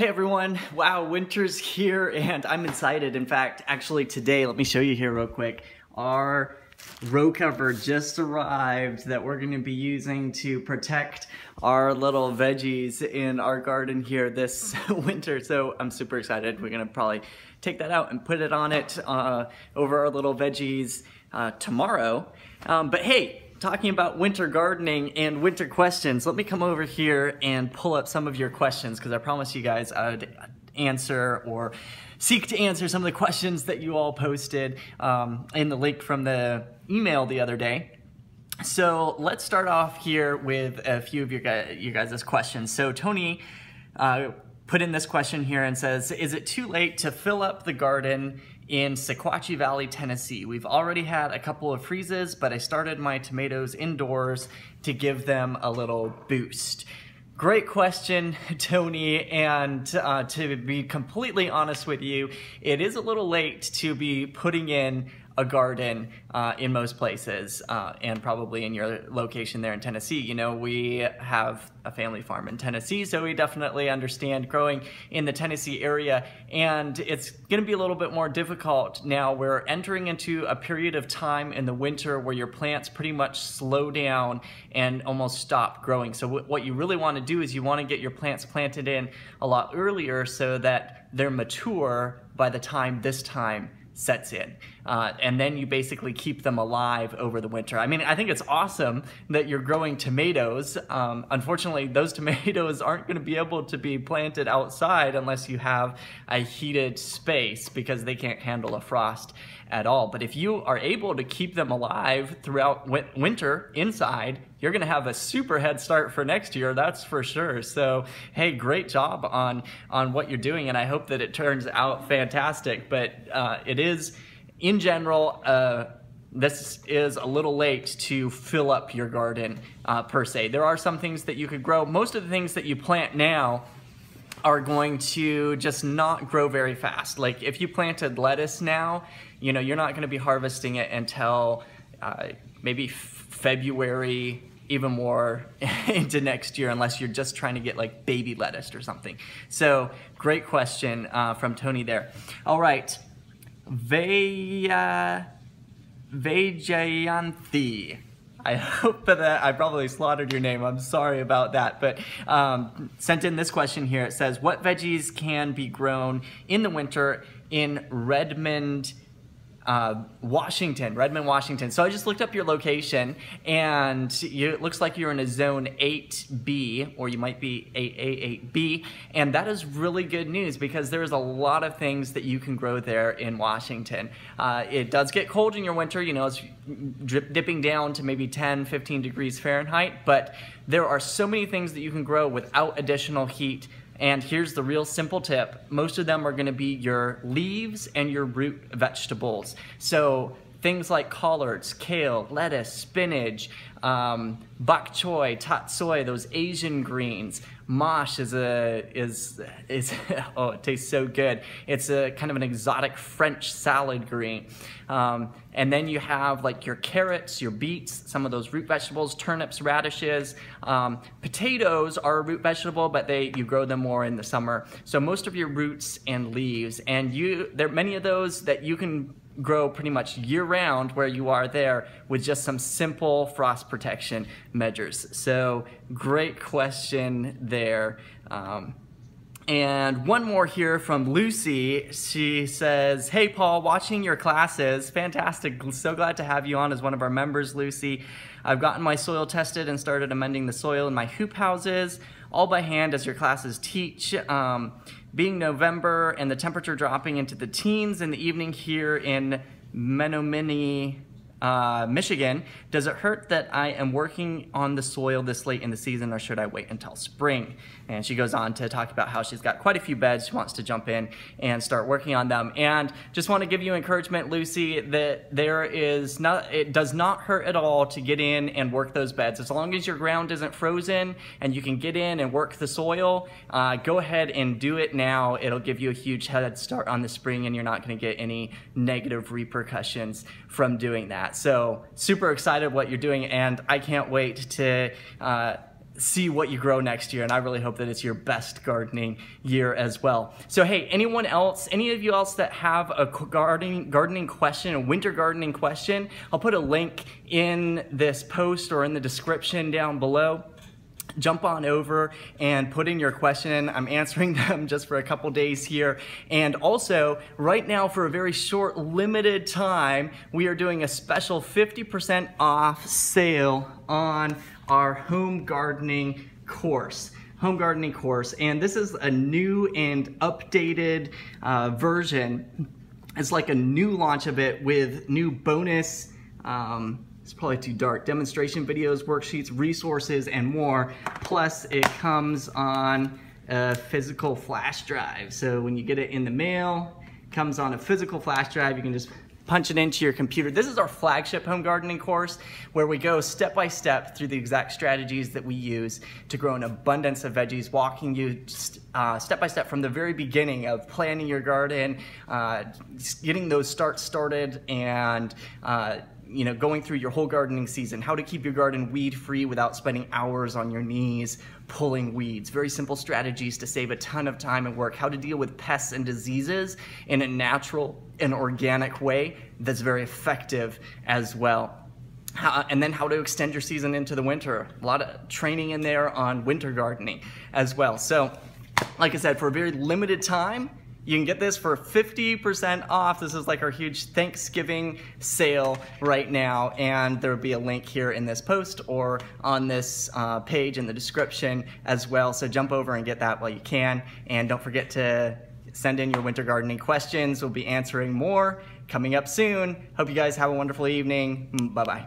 Hey everyone, wow, winter's here and I'm excited. In fact, actually today, let me show you here real quick. Our row cover just arrived that we're gonna be using to protect our little veggies in our garden here this winter. So I'm super excited. We're gonna probably take that out and put it on it over our little veggies tomorrow. But hey, talking about winter gardening and winter questions, let me come over here and pull up some of your questions because I promised you guys I'd answer or seek to answer some of the questions that you all posted in the link from the email the other day. So let's start off here with a few of you guys' questions. So Tony put in this question here and says, is it too late to fill up the garden in Sequatchie Valley, Tennessee? We've already had a couple of freezes, but I started my tomatoes indoors to give them a little boost. Great question, Tony, and to be completely honest with you, it is a little late to be putting in a garden in most places, and probably in your location there in Tennessee. You know, we have a family farm in Tennessee, so we definitely understand growing in the Tennessee area, and it's gonna be a little bit more difficult now. We're entering into a period of time in the winter where your plants pretty much slow down and almost stop growing. So what you really wanna do is you wanna get your plants planted in a lot earlier so that they're mature by the time this time sets in. And then you basically keep them alive over the winter. I mean, I think it's awesome that you're growing tomatoes. Unfortunately, those tomatoes aren't going to be able to be planted outside unless you have a heated space because they can't handle a frost at all. But if you are able to keep them alive throughout winter inside, you're going to have a super head start for next year, that's for sure. So, hey, great job on what you're doing, and I hope that it turns out fantastic. But it is, in general, this is a little late to fill up your garden per se. There are some things that you could grow. Most of the things that you plant now are going to just not grow very fast. Like if you planted lettuce now, you know, you're not going to be harvesting it until maybe February, even more into next year, unless you're just trying to get like baby lettuce or something. So great question from Tony there. All right, Vajayanthi. I hope that I probably slaughtered your name. I'm sorry about that, but sent in this question here. It says, what veggies can be grown in the winter in Redmond, Washington. So I just looked up your location, and it looks like you're in a zone 8B, or you might be 8A8B, and that is really good news because there's a lot of things that you can grow there in Washington. It does get cold in your winter, you know, it's dipping down to maybe 10, 15 degrees Fahrenheit, but there are so many things that you can grow without additional heat. And here's the real simple tip. Most of them are gonna be your leaves and your root vegetables. So things like collards, kale, lettuce, spinach, bok choy, tatsoi, those Asian greens. Mosh is oh, it tastes so good. It's a kind of an exotic French salad green. And then you have like your carrots, your beets, some of those root vegetables, turnips, radishes. Potatoes are a root vegetable, but you grow them more in the summer. So most of your roots and leaves, and there are many of those that you can grow pretty much year-round where you are there with just some simple frost protection measures. So great question there. And one more here from Lucy. She says, hey Paul, watching your classes, fantastic, so glad to have you on as one of our members, Lucy. I've gotten my soil tested and started amending the soil in my hoop houses, all by hand as your classes teach. Being November and the temperature dropping into the teens in the evening here in Menominee, Michigan, does it hurt that I am working on the soil this late in the season, or should I wait until spring? And she goes on to talk about how she's got quite a few beds. She wants to jump in and start working on them. And just want to give you encouragement, Lucy, that it does not hurt at all to get in and work those beds. As long as your ground isn't frozen and you can get in and work the soil, go ahead and do it now. It'll give you a huge head start on the spring, and you're not going to get any negative repercussions from doing that. So super excited what you're doing, and I can't wait to see what you grow next year, and I really hope that it's your best gardening year as well. So hey, any of you else that have a gardening question, a winter gardening question, I'll put a link in this post or in the description down below. Jump on over and put in your question. I'm answering them just for a couple days here. And also, right now, for a very short, limited time, we are doing a special 50% off sale on our home gardening course. And this is a new and updated version. It's like a new launch of it with new bonus it's probably too dark. Demonstration videos, worksheets, resources, and more. Plus, it comes on a physical flash drive. So when you get it in the mail, it comes on a physical flash drive. You can just punch it into your computer. This is our flagship home gardening course where we go step by step through the exact strategies that we use to grow an abundance of veggies, walking you step by step from the very beginning of planning your garden, getting those started, and going through your whole gardening season, how to keep your garden weed-free without spending hours on your knees pulling weeds. Very simple strategies to save a ton of time and work. How to deal with pests and diseases in a natural and organic way that's very effective as well. And then how to extend your season into the winter. A lot of training in there on winter gardening as well. So, like I said, for a very limited time, you can get this for 50% off. This is like our huge Thanksgiving sale right now, and there will be a link here in this post or on this page in the description as well. So jump over and get that while you can, and don't forget to send in your winter gardening questions. We'll be answering more coming up soon. Hope you guys have a wonderful evening. Bye-bye.